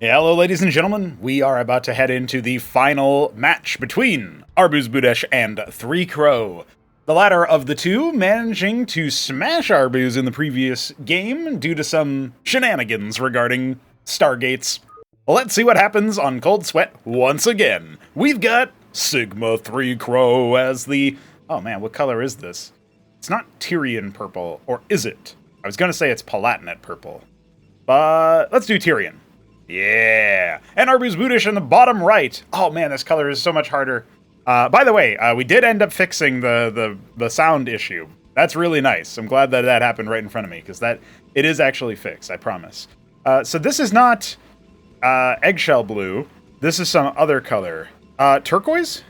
Yeah, hello, ladies and gentlemen. We are about to head into the final match between ArbuzBudesh and Three Crow. The latter of the two managing to smash Arbuz in the previous game due to some shenanigans regarding Stargates. Let's see what happens on Cold Sweat once again. We've got Sigma Three Crow as the... Oh man, what color is this? It's not Tyrian purple, or is it? I was gonna say it's Palatinate purple. But let's do Tyrian. Yeah, and ArbuzBudesh in the bottom right. Oh man, this color is so much harder. By the way, we did end up fixing the sound issue. That's really nice. I'm glad that happened right in front of me, because it is actually fixed, I promise. So this is not eggshell blue. This is some other color. Turquoise?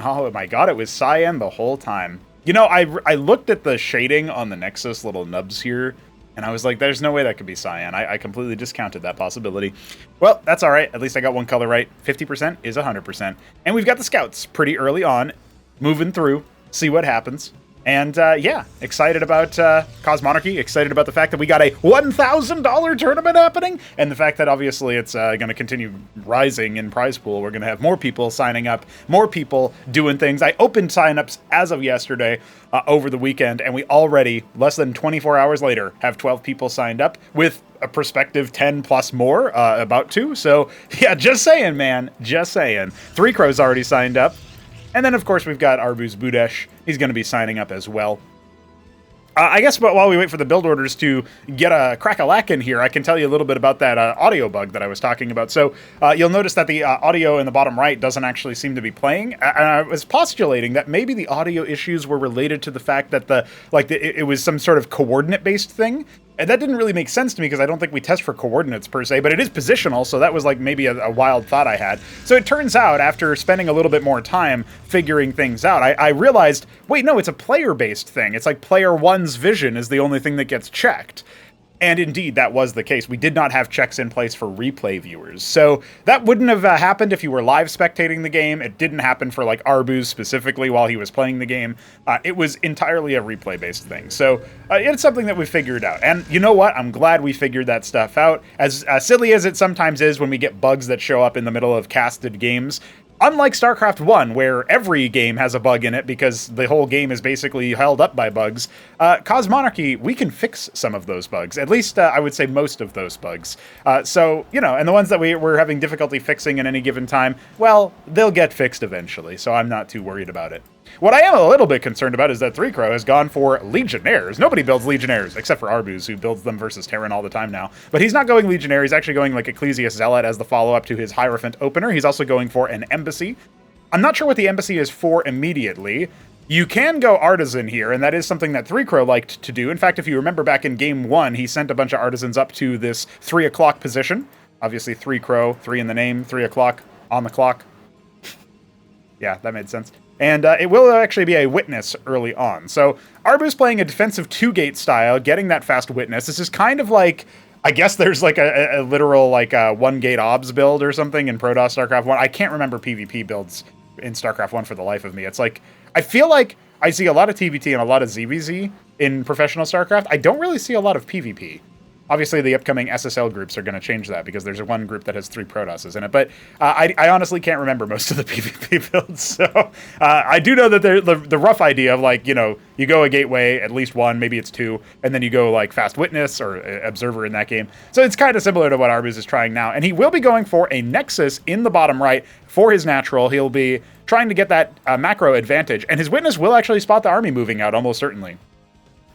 Oh my god, it was cyan the whole time. You know, I looked at the shading on the Nexus little nubs here, and I was like, there's no way that could be cyan. I completely discounted that possibility. Well, that's all right. At least I got one color right. 50% is 100%. And we've got the scouts pretty early on, moving through, see what happens. And yeah, excited about Cosmonarchy, excited about the fact that we got a $1,000 tournament happening, and the fact that obviously it's going to continue rising in prize pool. We're going to have more people signing up, more people doing things. I opened signups as of yesterday over the weekend, and we already, less than 24 hours later, have 12 people signed up with a prospective 10 plus more about to. So yeah, just saying, man, just saying. Three Crows already signed up. And then, of course, we've got ArbuzBudesh. He's going to be signing up as well. I guess but while we wait for the build orders to get a crack-a-lack in here, I can tell you a little bit about that audio bug that I was talking about. So you'll notice that the audio in the bottom right doesn't actually seem to be playing. And I was postulating that maybe the audio issues were related to the fact that it was some sort of coordinate-based thing. And that didn't really make sense to me because I don't think we test for coordinates per se, but it is positional, so that was like maybe a wild thought I had. So it turns out, after spending a little bit more time figuring things out, I realized, wait, no, it's a player-based thing. It's like player one's vision is the only thing that gets checked. And indeed, that was the case. We did not have checks in place for replay viewers. So that wouldn't have happened if you were live spectating the game. It didn't happen for like Arbuz specifically while he was playing the game. It was entirely a replay-based thing. So it's something that we figured out. And you know what? I'm glad we figured that stuff out. As silly as it sometimes is when we get bugs that show up in the middle of casted games, unlike Starcraft 1, where every game has a bug in it because the whole game is basically held up by bugs, Cosmonarchy, we can fix some of those bugs. At least, I would say most of those bugs. So, you know, and the ones that we're having difficulty fixing at any given time, well, they'll get fixed eventually, so I'm not too worried about it. What I am a little bit concerned about is that Three Crow has gone for Legionnaires. Nobody builds Legionnaires, except for Arbuz, who builds them versus Terran all the time now. But he's not going Legionnaire, he's actually going like Ecclesias Zealot as the follow-up to his Hierophant opener. He's also going for an Embassy. I'm not sure what the Embassy is for immediately. You can go Artisan here, and that is something that Three Crow liked to do. In fact, if you remember back in Game 1, he sent a bunch of Artisans up to this 3 o'clock position. Obviously, Three Crow, 3 in the name, 3 o'clock on the clock. Yeah, that made sense. And it will actually be a witness early on. So Arbuz playing a defensive 2-gate style, getting that fast witness. This is kind of like, I guess there's like a literal like 1-gate obs build or something in Protoss Starcraft 1. I can't remember PvP builds in Starcraft 1 for the life of me. It's like, I feel like I see a lot of TVT and a lot of ZVZ in professional Starcraft. I don't really see a lot of PvP. Obviously, the upcoming SSL groups are going to change that because there's one group that has 3 Protosses in it. But I honestly can't remember most of the PvP builds. So I do know that the rough idea of like, you know, you go a gateway, at least 1, maybe it's 2, and then you go like Fast Witness or Observer in that game. So it's kind of similar to what Arbuz is trying now. And he will be going for a Nexus in the bottom right for his natural. He'll be trying to get that macro advantage. And his Witness will actually spot the army moving out, almost certainly.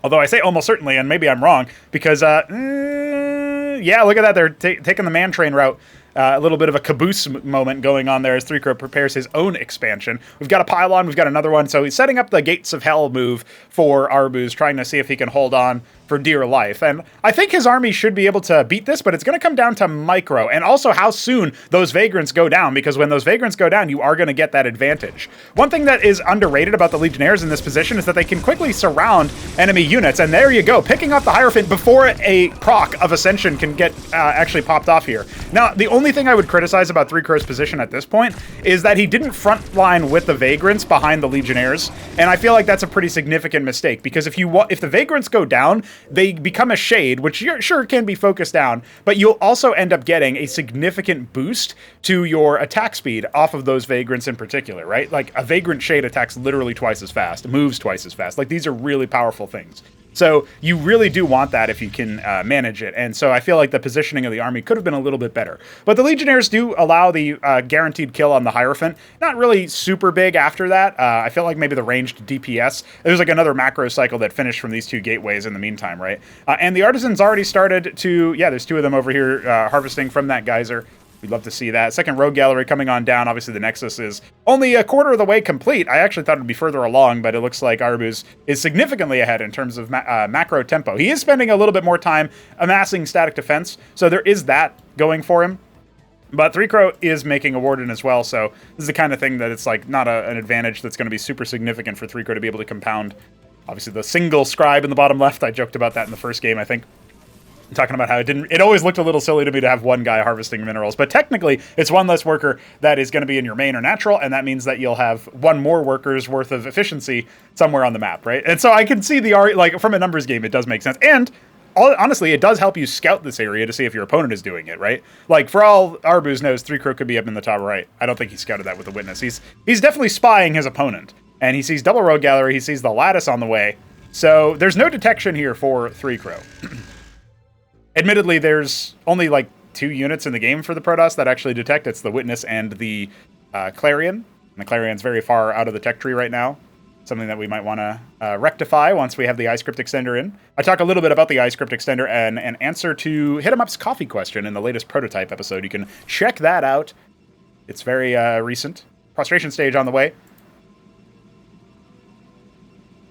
Although I say almost certainly, and maybe I'm wrong, because, yeah, look at that. They're taking the man train route. A little bit of a caboose moment going on there as Three Crow prepares his own expansion. We've got a pylon, we've got another one, so he's setting up the Gates of Hell move for Arbuz, trying to see if he can hold on for dear life. And I think his army should be able to beat this, but it's going to come down to micro, and also how soon those Vagrants go down, because when those Vagrants go down, you are going to get that advantage. One thing that is underrated about the Legionnaires in this position is that they can quickly surround enemy units, and there you go, picking off the Hierophant before a proc of Ascension can get actually popped off here. Now, the only only thing I would criticize about 3Crow's position at this point is that he didn't front line with the Vagrants behind the Legionnaires, and I feel like that's a pretty significant mistake, because if the Vagrants go down, they become a shade, which sure can be focused down, but you'll also end up getting a significant boost to your attack speed off of those Vagrants in particular, right? Like, a Vagrant shade attacks literally twice as fast, moves twice as fast. Like, these are really powerful things. So you really do want that if you can manage it. And so I feel like the positioning of the army could have been a little bit better. But the Legionnaires do allow the guaranteed kill on the Hierophant. Not really super big after that. I feel like maybe the ranged DPS. There's like another macro cycle that finished from these two gateways in the meantime, right? And the Artisans already started to, yeah, there's two of them over here harvesting from that geyser. We'd love to see that. Second Rogue Gallery coming on down. Obviously, the Nexus is only a quarter of the way complete. I actually thought it would be further along, but it looks like Arbuz is significantly ahead in terms of macro tempo. He is spending a little bit more time amassing static defense, so there is that going for him. But 3Crow is making a Warden as well, so this is the kind of thing that it's like not an advantage that's going to be super significant for 3Crow to be able to compound. Obviously, the single scribe in the bottom left, I joked about that in the first game, I think. Talking about how it always looked a little silly to me to have one guy harvesting minerals, but technically it's one less worker that is going to be in your main or natural, and that means that you'll have one more worker's worth of efficiency somewhere on the map, right? And so I can see like from a numbers game, it does make sense. And honestly, it does help you scout this area to see if your opponent is doing it, right? Like, for all Arbuz knows, 3Crow could be up in the top right. I don't think he scouted that with the Witness. He's definitely spying his opponent, and he sees double Rogue Gallery, he sees the Lattice on the way, so there's no detection here for 3Crow. Admittedly, there's only like 2 units in the game for the Protoss that actually detect. It's the Witness and the Clarion. And the Clarion's very far out of the tech tree right now. Something that we might want to rectify once we have the iScript extender in. I talk a little bit about the iScript extender and an answer to Hit 'em Up's coffee question in the latest prototype episode. You can check that out. It's very recent. Prostration stage on the way.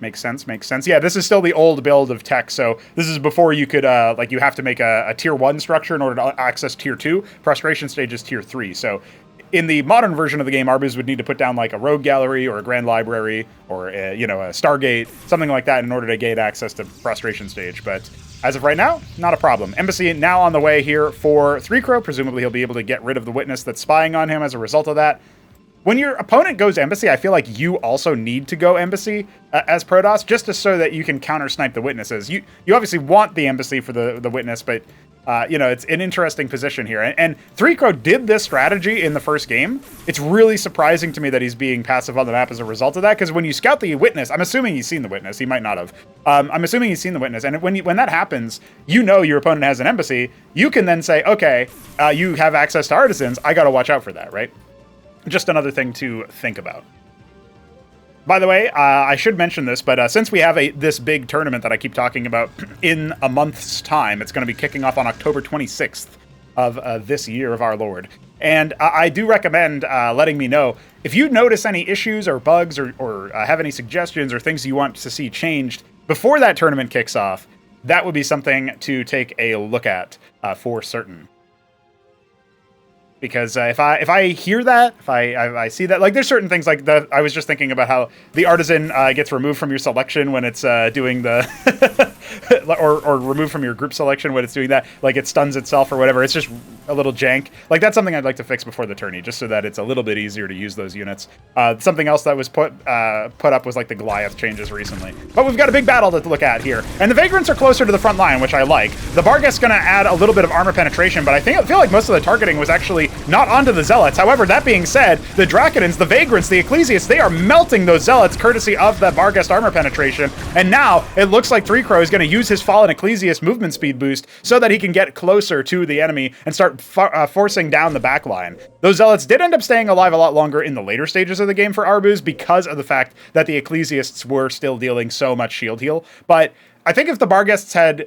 Makes sense, makes sense. Yeah, this is still the old build of tech, so this is before you could, like, you have to make a tier 1 structure in order to access tier 2. Prostration stage is tier 3, so in the modern version of the game, Arbuz would need to put down, like, a Rogue Gallery or a Grand Library or, a Stargate, something like that in order to gain access to Prostration stage, but as of right now, not a problem. Embassy now on the way here for 3Crow. Presumably he'll be able to get rid of the Witness that's spying on him as a result of that. When your opponent goes Embassy, I feel like you also need to go Embassy as Protoss, just so that you can counter-snipe the Witnesses. You obviously want the Embassy for the Witness, but, it's an interesting position here. And 3Crow did this strategy in the first game. It's really surprising to me that he's being passive on the map as a result of that, because when you scout the Witness, I'm assuming he's seen the Witness. He might not have. I'm assuming he's seen the Witness, and when that happens, you know your opponent has an Embassy. You can then say, okay, you have access to Artisans. I got to watch out for that, right? Just another thing to think about. By the way, I should mention this, but since we have this big tournament that I keep talking about in a month's time, it's going to be kicking off on October 26th of this year of our Lord. And I do recommend letting me know if you notice any issues or bugs or have any suggestions or things you want to see changed before that tournament kicks off. That would be something to take a look at for certain. Because if I hear that, if I see that, like, there's certain things like that. I was just thinking about how the Artisan gets removed from your selection when it's doing the or removed from your group selection when it's doing that, like it stuns itself or whatever. It's just a little jank. Like, that's something I'd like to fix before the tourney, just so that it's a little bit easier to use those units. Something else that was put up was like the Goliath changes recently. But we've got a big battle to look at here, and the Vagrants are closer to the front line, which I like. The Barghest's going to add a little bit of armor penetration, but I feel like most of the targeting was actually not onto the Zealots. However, that being said, the Draconans, the Vagrants, the Ecclesiasts, they are melting those Zealots courtesy of the Barghest armor penetration, and now it looks like 3Crow is going to use his Fallen Ecclesiast movement speed boost so that he can get closer to the enemy and start forcing down the back line. Those Zealots did end up staying alive a lot longer in the later stages of the game for Arbuz because of the fact that the Ecclesiasts were still dealing so much shield heal, but I think if the Barghests had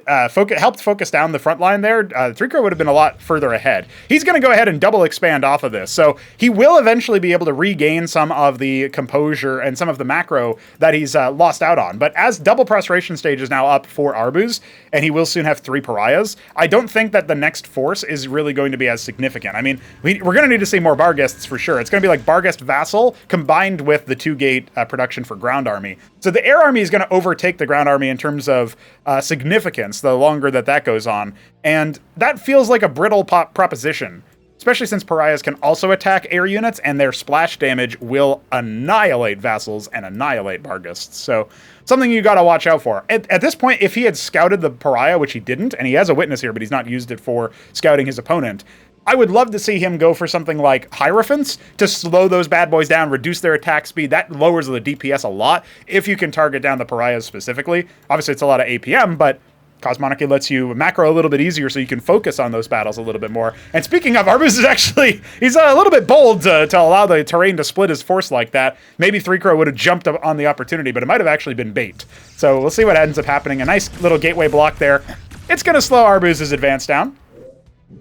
helped focus down the front line there, 3Crow would have been a lot further ahead. He's going to go ahead and double expand off of this, so he will eventually be able to regain some of the composure and some of the macro that he's lost out on. But as double prostration stage is now up for Arbuz, and he will soon have 3 pariahs, I don't think that the next force is really going to be as significant. I mean, we're going to need to see more Barghests for sure. It's going to be like Barghest Vassal combined with the 2-gate production for Ground Army. So the Air Army is going to overtake the Ground Army in terms of significance the longer that goes on, and that feels like a brittle proposition. especially since pariahs can also attack air units, and their splash damage will annihilate vassals and annihilate Barghists. So something you got to watch out for. At this point, if he had scouted the pariah, which he didn't, and he has a witness here, but he's not used it for scouting his opponent, I would love to see him go for something like Hierophants to slow those bad boys down, reduce their attack speed. That lowers the DPS a lot if you can target down the pariahs specifically. Obviously, it's a lot of APM, but Cosmonarchy lets you macro a little bit easier so you can focus on those battles a little bit more. And speaking of, Arbuz is actually, he's a little bit bold to allow the terrain to split his force like that. Maybe 3Crow would have jumped up on the opportunity, but it might have actually been bait. So we'll see what ends up happening. A nice little gateway block there. It's going to slow Arbuz's advance down.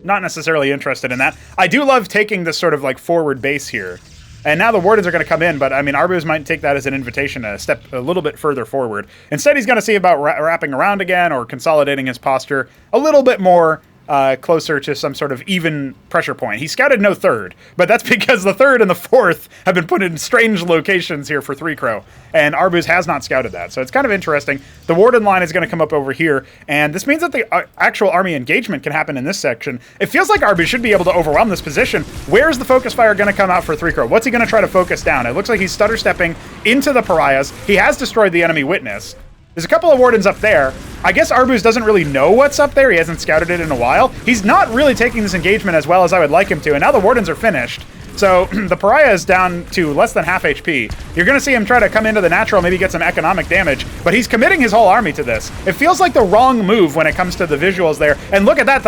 Not necessarily interested in that. I do love taking this sort of like forward base here. And now the Wardens are going to come in, but I mean, Arbuz might take that as an invitation to step a little bit further forward. Instead, he's going to see about wrapping around again or consolidating his posture a little bit more closer to some sort of even pressure point. He scouted no third, but that's because the third and the fourth have been put in strange locations here for 3Crow, and Arbuz has not scouted that. So it's kind of interesting. The Warden line is going to come up over here, and this means that the actual army engagement can happen in this section. It feels like Arbuz should be able to overwhelm this position. Where's the focus fire going to come out for 3Crow? What's he going to try to focus down? It looks like he's stutter stepping into the pariahs. He has destroyed the enemy witness. There's a couple of Wardens up there. I guess Arbuz doesn't really know what's up there. He hasn't scouted it in a while. He's not really taking this engagement as well as I would like him to, and now the Wardens are finished. So the Pariah is down to less than half HP. You're going to see him try to come into the natural, maybe get some economic damage, but he's committing his whole army to this. It feels like the wrong move when it comes to the visuals there. And look at that,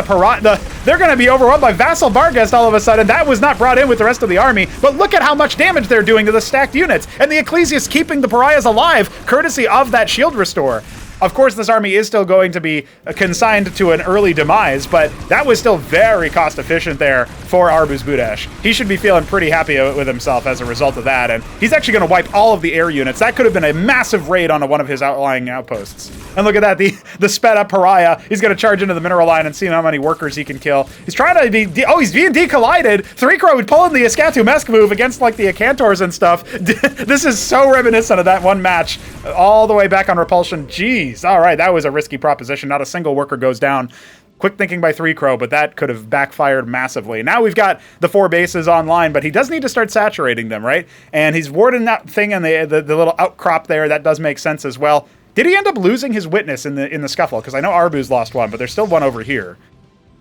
they're going to be overwhelmed by Vassal Barghest all of a sudden. That was not brought in with the rest of the army, but look at how much damage they're doing to the stacked units. And the Ecclesiast keeping the Pariahs alive, courtesy of that shield restore. Of course, this army is still going to be consigned to an early demise, but that was still very cost efficient there for ArbuzBudesh. He should be feeling pretty happy with himself as a result of that, and he's actually going to wipe all of the air units. That could have been a massive raid on one of his outlying outposts. And look at that, the sped up Pariah. He's going to charge into the mineral line and see how many workers he can kill. He's trying to be, he's being decollided. 3Crow would pull in the Escatu-Mesk move against like the Acantors and stuff. This is so reminiscent of that one match all the way back on Repulsion. Jeez. All right, that was a risky proposition. Not a single worker goes down. Quick thinking by 3Crow, but that could have backfired massively. Now we've got the 4 bases online, but he does need to start saturating them, right? And he's warding that thing and the little outcrop there. That does make sense as well. Did he end up losing his witness in the scuffle? Because I know Arbuz lost one, but there's still one over here.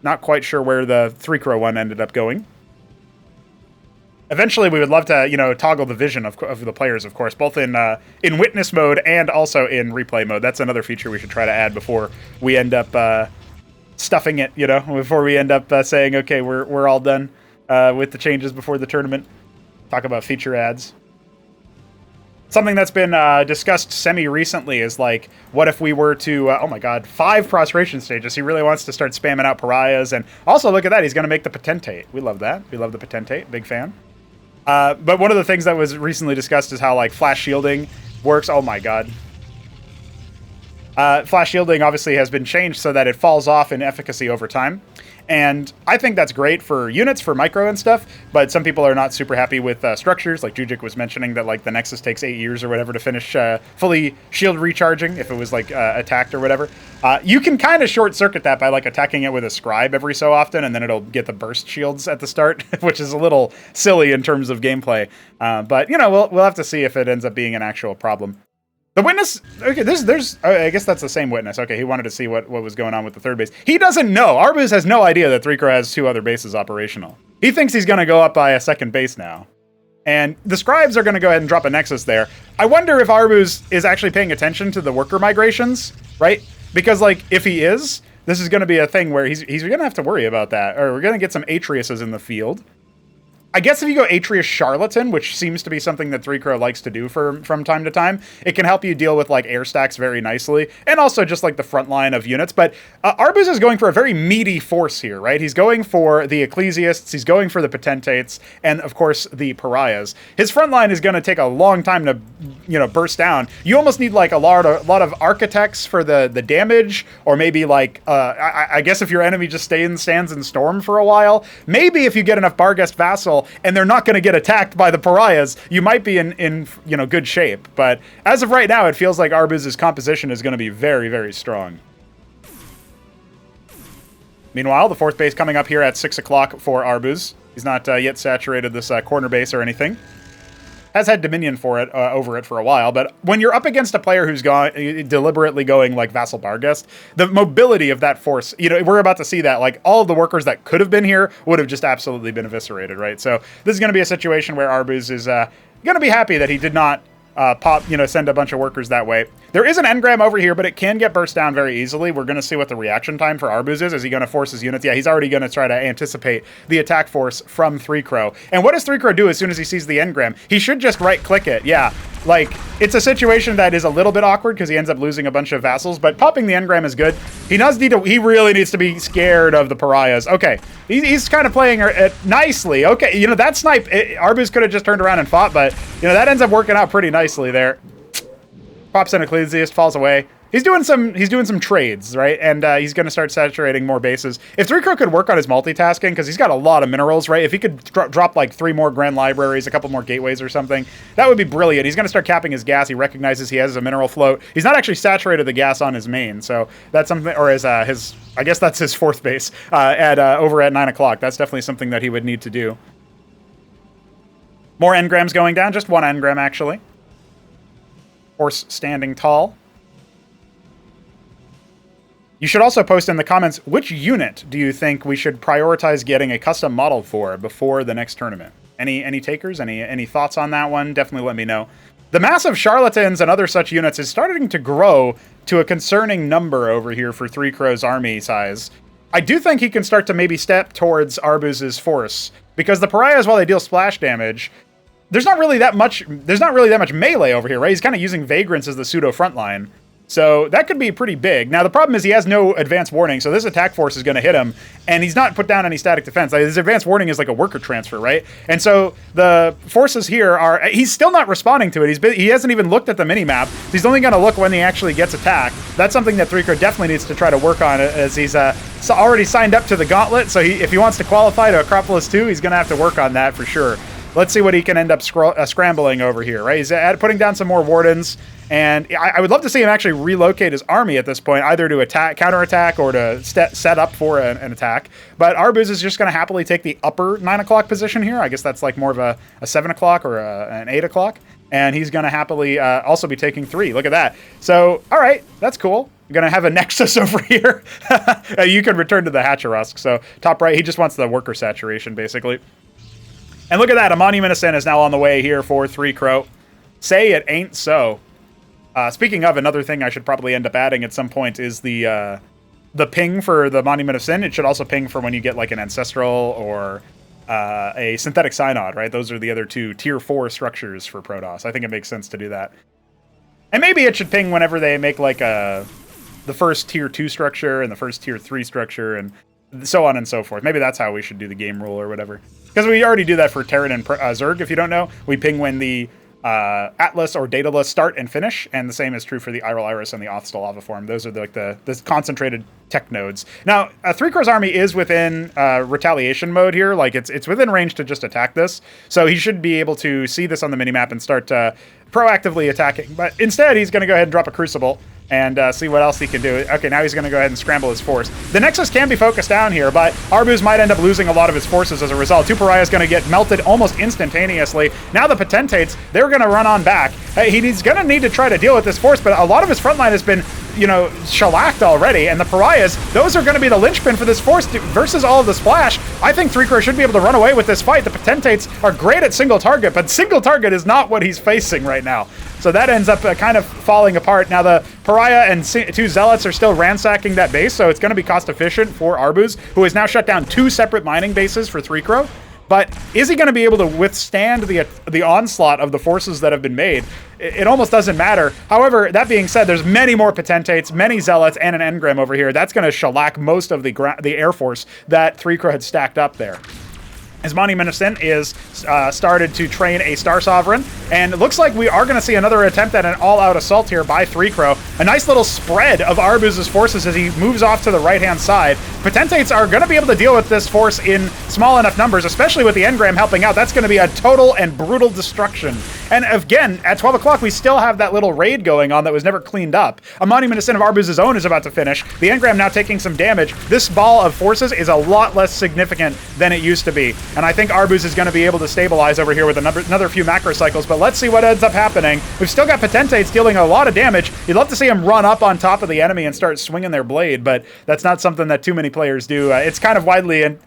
Not quite sure where the 3Crow one ended up going. Eventually, we would love to, toggle the vision of the players, of course, both in witness mode and also in replay mode. That's another feature we should try to add before we end up stuffing it, before we end up saying, okay, we're all done with the changes before the tournament. Talk about feature ads. Something that's been discussed semi-recently is, like, what if we were to, 5 prostration stages. He really wants to start spamming out pariahs, and also, look at that, he's going to make the potentate. We love that. We love the potentate. Big fan. But one of the things that was recently discussed is how, like, flash shielding works. Oh my god. Flash shielding obviously has been changed so that it falls off in efficacy over time. And I think that's great for units, for micro and stuff, but some people are not super happy with structures. Like Jujik was mentioning that, like, the Nexus takes 8 years or whatever to finish fully shield recharging if it was, like, attacked or whatever. You can kind of short circuit that by, like, attacking it with a scribe every so often, and then it'll get the burst shields at the start, which is a little silly in terms of gameplay. But, we'll have to see if it ends up being an actual problem. The witness, okay, there's I guess that's the same witness. Okay, he wanted to see what was going on with the third base. He doesn't know. Arbuz has no idea that 3Crow has 2 other bases operational. He thinks he's going to go up by a second base now. And the scribes are going to go ahead and drop a Nexus there. I wonder if Arbuz is actually paying attention to the worker migrations, right? Because, like, if he is, this is going to be a thing where he's going to have to worry about that. Or we're going to get some Atreus's in the field. I guess if you go Atreus Charlatan, which seems to be something that 3Crow likes to do from time to time, it can help you deal with, like, air stacks very nicely, and also just, like, the front line of units. But Arbuz is going for a very meaty force here, right? He's going for the Ecclesiasts, he's going for the Potentates, and, of course, the Pariahs. His front line is going to take a long time to, burst down. You almost need, like, a lot of Architects for the damage, or maybe, like, I guess if your enemy just stands in Storm for a while, maybe if you get enough Barghest Vassal, and they're not going to get attacked by the pariahs, you might be in good shape. But as of right now, it feels like Arbuz's composition is going to be very, very strong. Meanwhile, the 4th base coming up here at 6 o'clock for Arbuz. He's not yet saturated this corner base or anything. Has had Dominion for it over it for a while, but when you're up against a player who's deliberately going like Vassal Barghest, the mobility of that force, we're about to see that. Like, all of the workers that could have been here would have just absolutely been eviscerated, right? So this is going to be a situation where Arbuz is going to be happy that he did not send a bunch of workers that way. There is an engram over here, but it can get burst down very easily. We're going to see what the reaction time for Arbuz is. Is he going to force his units? Yeah, he's already going to try to anticipate the attack force from 3Crow. And what does 3Crow do as soon as he sees the engram? He should just right-click it. Yeah, like, it's a situation that is a little bit awkward because he ends up losing a bunch of vassals, but popping the engram is good. He really needs to be scared of the pariahs. Okay, he's kind of playing it nicely. Okay, that snipe, Arbuz could have just turned around and fought, but, that ends up working out pretty nicely there. Pops in Ecclesiast, falls away. He's doing some trades, right? And he's going to start saturating more bases. If 3Crow could work on his multitasking, because he's got a lot of minerals, right? If he could drop like 3 more Grand Libraries, a couple more gateways or something, that would be brilliant. He's going to start capping his gas. He recognizes he has a mineral float. He's not actually saturated the gas on his main, so that's something, or his I guess that's his 4th base over at 9 o'clock. That's definitely something that he would need to do. More engrams going down, just 1 engram actually. Horse standing tall. You should also post in the comments, which unit do you think we should prioritize getting a custom model for before the next tournament? Any takers? Any thoughts on that one? Definitely let me know. The mass of charlatans and other such units is starting to grow to a concerning number over here for 3Crow's army size. I do think he can start to maybe step towards Arbuz's force, because the pariahs, while they deal splash damage, there's not really that much melee over here, right? He's kind of using Vagrants as the pseudo front line. So that could be pretty big. Now, the problem is he has no advance warning, so this attack force is going to hit him, and he's not put down any static defense. Like, his advance warning is like a worker transfer, right? And so the forces here are... He's still not responding to it. He hasn't even looked at the minimap. He's only going to look when he actually gets attacked. That's something that 3Crow definitely needs to try to work on, as he's already signed up to the gauntlet, so if he wants to qualify to Acropolis 2, he's going to have to work on that for sure. Let's see what he can end up scrambling over here, right? He's putting down some more wardens, and I would love to see him actually relocate his army at this point, either to counterattack or to set up for an attack. But Arbuz is just going to happily take the upper 9 o'clock position here. I guess that's like more of a 7 o'clock or an 8 o'clock. And he's going to happily also be taking 3. Look at that. So, all right, that's cool. I'm going to have a Nexus over here. You can return to the Hatcherusk. So top right, he just wants the worker saturation, basically. And look at that, a Monument of Sin is now on the way here for 3Crow. Say it ain't so. Speaking of, another thing I should probably end up adding at some point is the ping for the Monument of Sin. It should also ping for when you get like an Ancestral or a Synthetic Synod, right? Those are the other 2 Tier 4 structures for Protoss. I think it makes sense to do that. And maybe it should ping whenever they make like the first Tier 2 structure and the first Tier 3 structure and so on and so forth. Maybe that's how we should do the game rule or whatever. Because we already do that for Terran and Zerg, if you don't know. We ping when the Atlas or Daedalus start and finish, and the same is true for the Iral Iris and the Othstal Lava Form. Those are the concentrated tech nodes. Now, 3Crow's army is within retaliation mode here. Like, it's within range to just attack this. So he should be able to see this on the minimap and start proactively attacking. But instead, he's going to go ahead and drop a Crucible and see what else he can do. Okay, now he's going to go ahead and scramble his force. The Nexus can be focused down here, but Arbuz might end up losing a lot of his forces as a result. 2 Pariahs going to get melted almost instantaneously. Now the Potentates, they're going to run on back. He's going to need to try to deal with this force, but a lot of his front line has been, shellacked already, and the Pariahs, those are going to be the linchpin for this force versus all of the splash. I think 3Crow should be able to run away with this fight. The Potentates are great at single target, but single target is not what he's facing right now. So that ends up kind of falling apart. Now the Pariah and 2 Zealots are still ransacking that base, so it's going to be cost efficient for Arbuz, who has now shut down 2 separate mining bases for 3Crow. But is he going to be able to withstand the onslaught of the forces that have been made? It almost doesn't matter. However, that being said, there's many more Potentates, many Zealots, and an engram over here. That's going to shellac most of the Air Force that 3Crow had stacked up there. His Monument of Sin is started to train a Star Sovereign, and it looks like we are going to see another attempt at an all-out assault here by 3Crow. A nice little spread of Arbuz's forces as he moves off to the right-hand side. Potentates are going to be able to deal with this force in small enough numbers, especially with the engram helping out. That's going to be a total and brutal destruction And again, at 12 o'clock, we still have that little raid going on that was never cleaned up. A Monument of Sin of Arbuz's own is about to finish. The engram now taking some damage. This ball of forces is a lot less significant than it used to be. And I think Arbuz is going to be able to stabilize over here with another few macro cycles, but let's see what ends up happening. We've still got Potentates dealing a lot of damage. You'd love to see him run up on top of the enemy and start swinging their blade, but that's not something that too many players do. It's kind of widely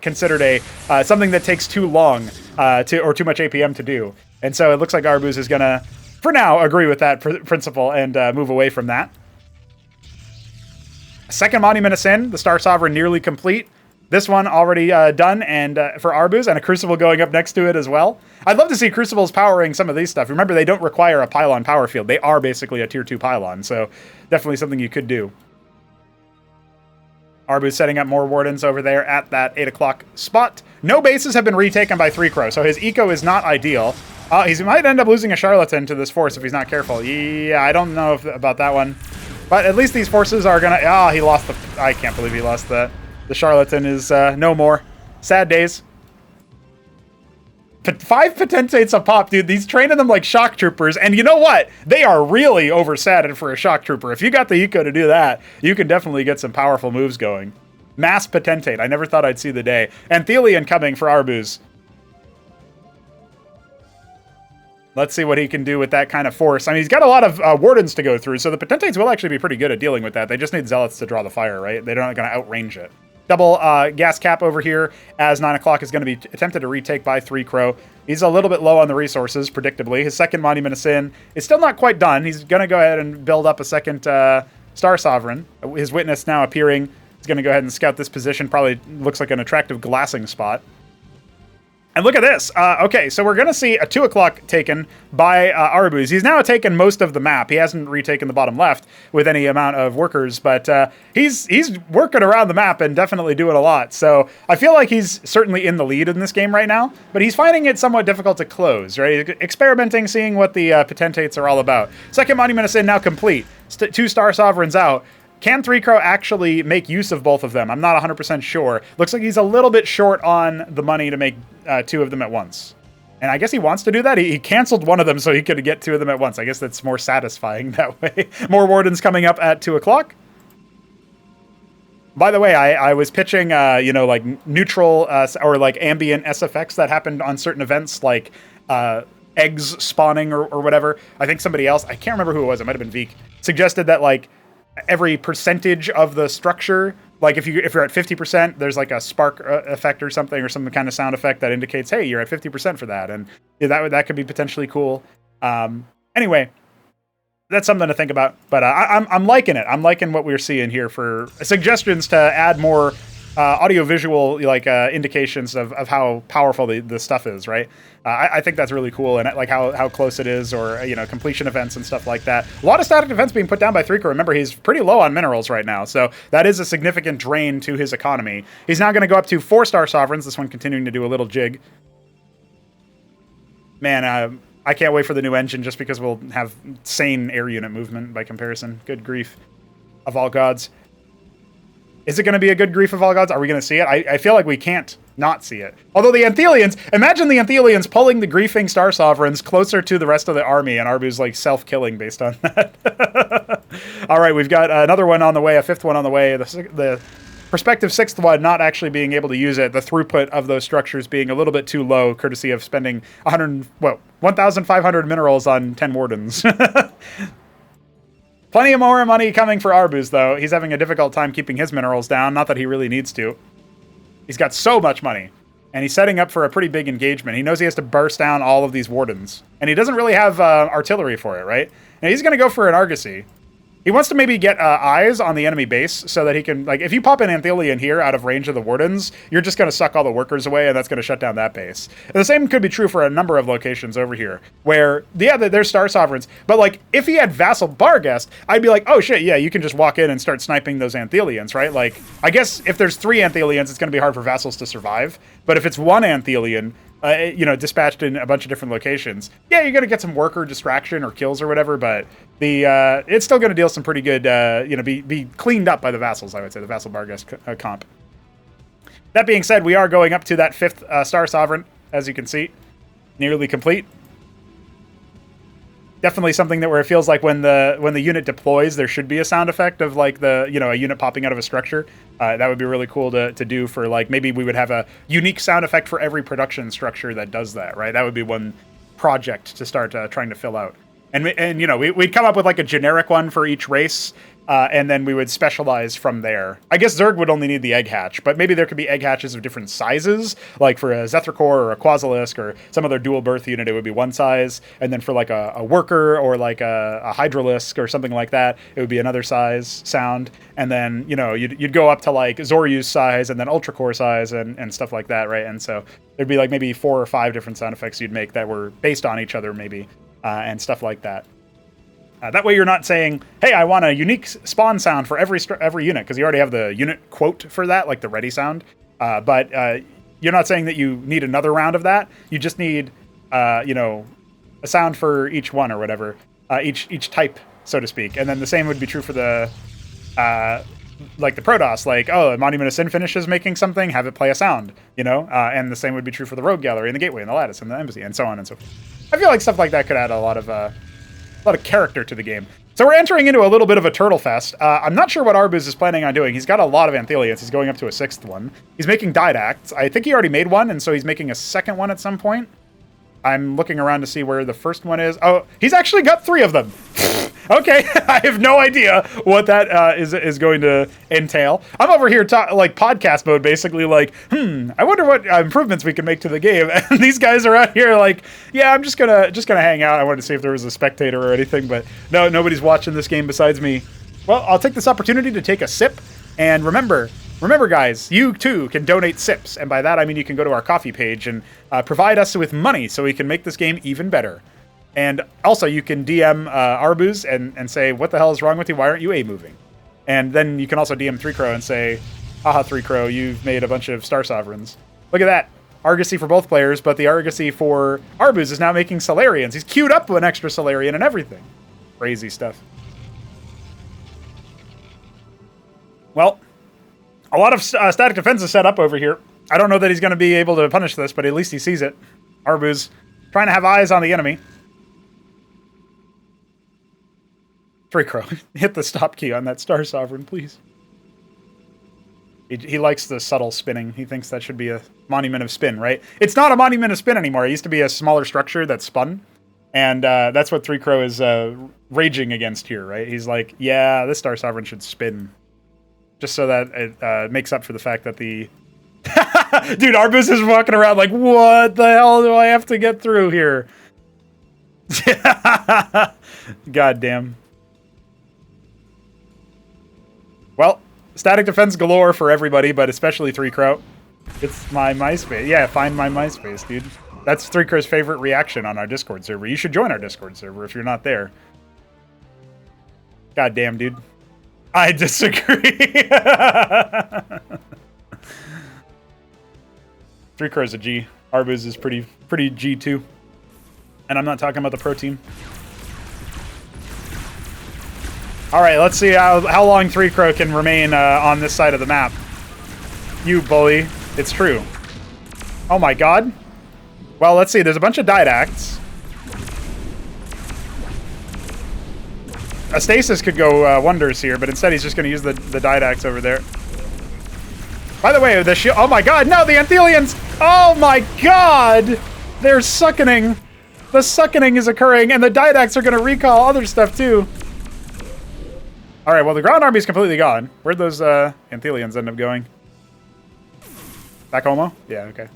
considered something that takes too long or too much APM to do. And so it looks like Arbuz is going to, for now, agree with that principle and move away from that. Second Monument of Sin, the Star Sovereign nearly complete. This one already done, and for Arbuz, and a Crucible going up next to it as well. I'd love to see Crucibles powering some of these stuff. Remember, they don't require a pylon power field. They are basically a tier 2 pylon, so definitely something you could do. Arbuz setting up more Wardens over there at that 8 o'clock spot. No bases have been retaken by 3 Crow, so his eco is not ideal. He might end up losing a Charlatan to this force if he's not careful. Yeah, I don't know about that one. But at least these forces are going to... he lost the... I can't believe he lost the Charlatan is no more. Sad days. 5 Potentates a pop, dude. He's training them like shock troopers. And you know what? They are really oversatted for a shock trooper. If you got the eco to do that, you can definitely get some powerful moves going. Mass Potentate. I never thought I'd see the day. Anthelion coming for Arbuz. Let's see what he can do with that kind of force. I mean, he's got a lot of Wardens to go through, so the Potentates will actually be pretty good at dealing with that. They just need Zealots to draw the fire, right? They're not going to outrange it. Double gas cap over here as 9 o'clock is going to be attempted to retake by 3 Crow. He's a little bit low on the resources, predictably. His second Monument of Sin is still not quite done. He's going to go ahead and build up a second Star Sovereign. His Witness now appearing. He's going to go ahead and scout this position. Probably looks like an attractive glassing spot. And look at this. Okay, so we're going to see a 2 o'clock taken by Arbuz. He's now taken most of the map. He hasn't retaken the bottom left with any amount of workers, but he's working around the map and definitely doing a lot. So I feel like he's certainly in the lead in this game right now, but he's finding it somewhat difficult to close, right? Experimenting, seeing what the Potentates are all about. Second Monument of Sin now complete. 2 Star Sovereigns out. Can 3 Crow actually make use of both of them? I'm not 100% sure. Looks like he's a little bit short on the money to make 2 of them at once. And I guess he wants to do that. He canceled one of them so he could get 2 of them at once. I guess that's more satisfying that way. More Wardens coming up at 2 o'clock. By the way, I was pitching, like neutral or like ambient SFX that happened on certain events, like eggs spawning or whatever. I think somebody else, I can't remember who it was, it might have been Veek, suggested that like every percentage of the structure, like if you're at 50%, there's like a spark effect or something, or some kind of sound effect that indicates, hey, you're at 50% for that, and that could be potentially cool. Anyway, that's something to think about. But I'm liking it. I'm liking what we're seeing here for suggestions to add more audio-visual indications of how powerful the stuff is, right? I think that's really cool, and like how close it is, or completion events and stuff like that. A lot of static defense being put down by 3 Crow. Remember, he's pretty low on minerals right now, so that is a significant drain to his economy. He's now going to go up to 4 Star Sovereigns, this one continuing to do a little jig. Man, I can't wait for the new engine just because we'll have sane air unit movement by comparison. Good grief of all gods. Is it going to be a good grief of all gods? Are we going to see it? I feel like we can't not see it. Although the Anthelions, imagine the Anthelions pulling the griefing Star Sovereigns closer to the rest of the army, and Arbuz like self-killing based on that. All right, we've got another one on the way, a 5th one on the way. The prospective 6th one not actually being able to use it. The throughput of those structures being a little bit too low, courtesy of spending 1,500 minerals on 10 Wardens. Plenty of more money coming for Arbuz, though. He's having a difficult time keeping his minerals down. Not that he really needs to. He's got so much money. And he's setting up for a pretty big engagement. He knows he has to burst down all of these Wardens. And he doesn't really have artillery for it, right? Now he's going to go for an Argosy. He wants to maybe get eyes on the enemy base so that he can, like, if you pop an Anthelion here out of range of the Wardens, you're just going to suck all the workers away, and that's going to shut down that base. And the same could be true for a number of locations over here, where, yeah, there's Star Sovereigns, but, like, if he had Vassal Barghest, I'd be like, oh, shit, yeah, you can just walk in and start sniping those Anthelions, right? Like, I guess if there's 3 Anthelions, it's going to be hard for Vassals to survive, but if it's 1 Anthelion, dispatched in a bunch of different locations, yeah, you're going to get some worker distraction or kills or whatever, but it's still going to deal some pretty good, be cleaned up by the Vassals, I would say, the Vassal Barghest comp. That being said, we are going up to that 5th Star Sovereign, as you can see, nearly complete. definitely something that where it feels like when the unit deploys, there should be a sound effect of like a unit popping out of a structure. That would be really cool to do for like maybe we would have a unique sound effect for every production structure that does that, right? That would be one project to start trying to fill out. And we'd come up with like a generic one for each race, and then we would specialize from there. I guess Zerg would only need the egg hatch, but maybe there could be egg hatches of different sizes. Like for a Zethracore or a Quasilisk or some other dual birth unit, it would be one size. And then for like a worker or like a Hydralisk or something like that, it would be another size sound. And then, you'd go up to like Zoryu's size and then Ultracore size and stuff like that, right? And so there'd be like maybe 4 or 5 different sound effects you'd make that were based on each other maybe. And stuff like that. That way you're not saying, hey, I want a unique spawn sound for every unit, because you already have the unit quote for that, like the ready sound. But you're not saying that you need another round of that. You just need, a sound for each one or whatever, each type, so to speak. And then the same would be true for the, like the Protoss, like, oh, Monument of Sin finishes making something, have it play a sound, and the same would be true for the Rogue Gallery and the Gateway and the Lattice and the Embassy and so on and so forth. I feel like stuff like that could add a lot of character to the game. So we're entering into a little bit of a turtle fest. I'm not sure what Arbuz is planning on doing. He's got a lot of Anthelians. He's going up to a 6th one. He's making Didacts. I think he already made one, and so he's making a 2nd one at some point. I'm looking around to see where the first one is. Oh, he's actually got 3 of them. Okay, I have no idea what that is going to entail. I'm over here like podcast mode, basically like, I wonder what improvements we can make to the game. And these guys are out here like, yeah, I'm just gonna hang out. I wanted to see if there was a spectator or anything, but no, nobody's watching this game besides me. Well, I'll take this opportunity to take a sip. And remember, guys, you too can donate sips. And by that, I mean you can go to our coffee page and provide us with money so we can make this game even better. And also, you can DM Arbuz and say, what the hell is wrong with you? Why aren't you A-moving? And then you can also DM 3Crow and say, haha, 3Crow, you've made a bunch of Star Sovereigns. Look at that. Argosy for both players, but the Argosy for Arbuz is now making Solarians. He's queued up an extra Solarian and everything. Crazy stuff. Well, a lot of static defense is set up over here. I don't know that he's going to be able to punish this, but at least he sees it. Arbuz trying to have eyes on the enemy. 3Crow, hit the stop key on that Star Sovereign, please. He likes the subtle spinning. He thinks that should be a Monument of Spin, right? It's not a Monument of Spin anymore. It used to be a smaller structure that spun. And that's what 3Crow is raging against here, right? He's like, yeah, this Star Sovereign should spin. Just so that it makes up for the fact that the... Dude, Arbuz is walking around like, what the hell do I have to get through here? God damn. Well, static defense galore for everybody, but especially 3Crow. It's my MySpace. Yeah, find my MySpace, dude. That's 3Crow's favorite reaction on our Discord server. You should join our Discord server if you're not there. God damn, dude. I disagree. 3Crow's a G. Arbuz is pretty G too. And I'm not talking about the pro team. All right, let's see how long 3Crow can remain on this side of the map. You bully. It's true. Oh my god. Well, let's see. There's a bunch of Didacts. A Stasis could go wonders here, but instead he's just going to use the Didacts over there. By the way, the shield... Oh my god, no, the Anthelians! Oh my god! They're suckening. The suckening is occurring, and the Didacts are going to recall other stuff too. All right, well, the ground army is completely gone. Where'd those Anthelians end up going? Back homo? Yeah, okay.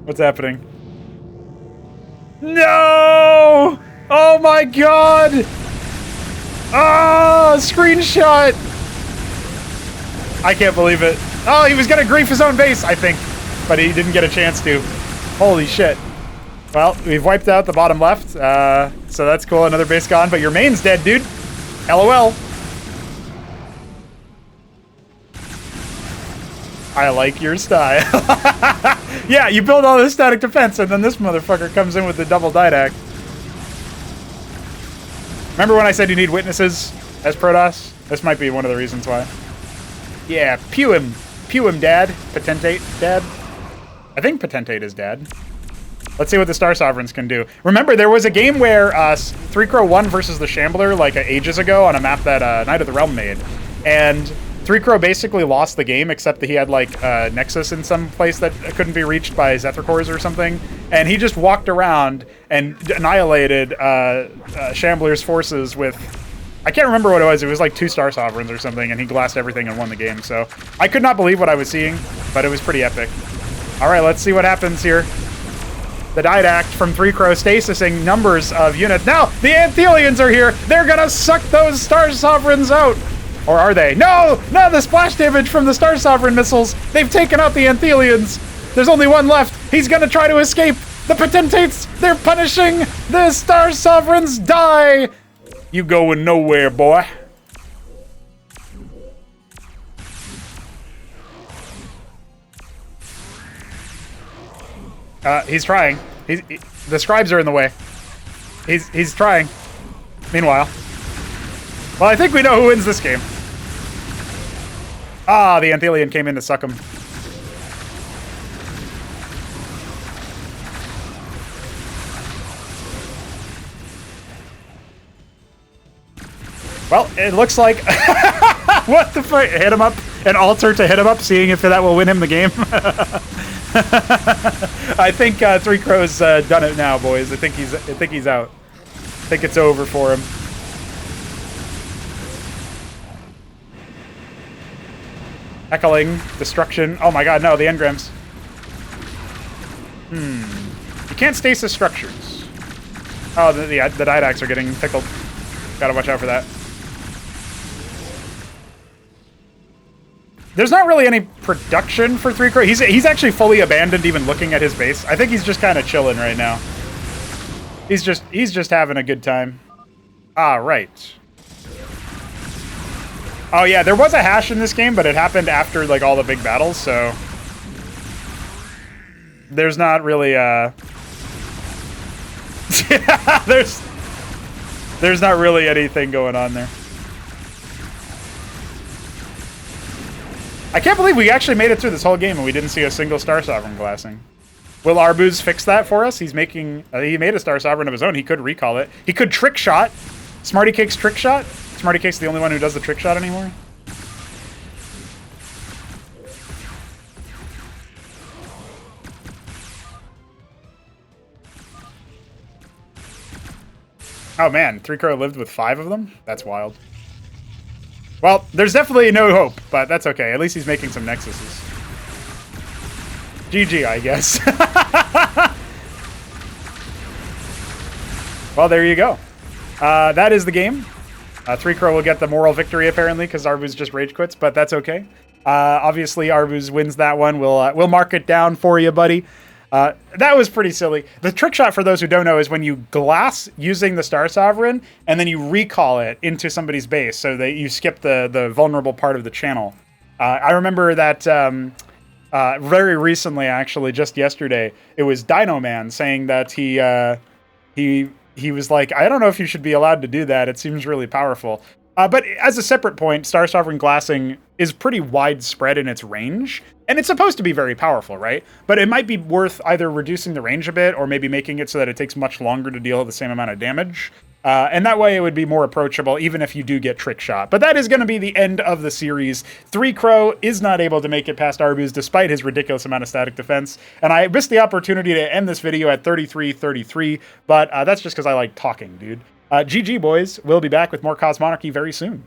What's happening? No! Oh my god! Ah, screenshot! I can't believe it. Oh, he was gonna grief his own base, I think. But he didn't get a chance to. Holy shit. Well, we've wiped out the bottom left, so that's cool. Another base gone, but your main's dead, dude. LOL. I like your style. Yeah, you build all this static defense, and then this motherfucker comes in with the double Didact. Remember when I said you need witnesses as Protoss? This might be one of the reasons why. Yeah, pew him. Pew him, Dad. Potentate, Dad. I think Potentate is dead. Let's see what the Star Sovereigns can do. Remember, there was a game where 3Crow won versus the Shambler like ages ago on a map that Knight of the Realm made. And 3Crow basically lost the game, except that he had like Nexus in some place that couldn't be reached by Zethicores or something. And he just walked around and annihilated Shambler's forces with... I can't remember what it was. It was like 2 Star Sovereigns or something, and he glassed everything and won the game. So I could not believe what I was seeing, but it was pretty epic. All right, let's see what happens here. The Didact from 3Crow stasising numbers of units. Now, the Anthelians are here. They're going to suck those Star Sovereigns out. Or are they? No! No, the splash damage from the Star Sovereign missiles. They've taken out the Anthelians. There's only one left. He's going to try to escape. The Potentates, they're punishing the Star Sovereigns. Die! You going nowhere, boy. He's trying. The scribes are in the way. He's trying. Meanwhile. Well, I think we know who wins this game. Ah, the Anthelian came in to suck him. Well, it looks like... What the fuck? Hit him up. An altar to hit him up, seeing if that will win him the game. I think 3Crow's done it now, boys. I think he's out. I think it's over for him. Echoing, destruction. Oh my god, no, the engrams. You can't stasis structures. Oh, the Didacts are getting tickled. Gotta watch out for that. There's not really any production for 3Crow. He's actually fully abandoned even looking at his base. I think he's just kind of chilling right now. He's just having a good time. Ah, right. Oh yeah, there was a hash in this game, but it happened after like all the big battles, so there's not really there's not really anything going on there. I can't believe we actually made it through this whole game and we didn't see a single Star Sovereign glassing. Will Arbuz fix that for us? He's making... he made a Star Sovereign of his own. He could recall it. He could trick shot. Smarty Cake's trick shot. Smarty Cake's the only one who does the trick shot anymore. Oh man, 3Crow lived with 5 of them? That's wild. Well, there's definitely no hope, but that's okay. At least he's making some Nexuses. GG, I guess. Well, there you go. That is the game. 3Crow will get the moral victory, apparently, because Arbuz just rage quits, but that's okay. Obviously, Arbuz wins that one. We'll mark it down for you, buddy. That was pretty silly. The trick shot, for those who don't know, is when you glass using the Star Sovereign, and then you recall it into somebody's base, so that you skip the vulnerable part of the channel. I remember that very recently, actually, just yesterday, it was Dino Man saying that he was like, I don't know if you should be allowed to do that. It seems really powerful. But as a separate point, Star Sovereign glassing is pretty widespread in its range, and it's supposed to be very powerful, right? But it might be worth either reducing the range a bit or maybe making it so that it takes much longer to deal the same amount of damage. And that way it would be more approachable, even if you do get trick shot. But that is going to be the end of the series. 3Crow is not able to make it past Arbuz despite his ridiculous amount of static defense. And I missed the opportunity to end this video at 33-33, but that's just because I like talking, dude. GG, boys. We'll be back with more Cosmonarchy very soon.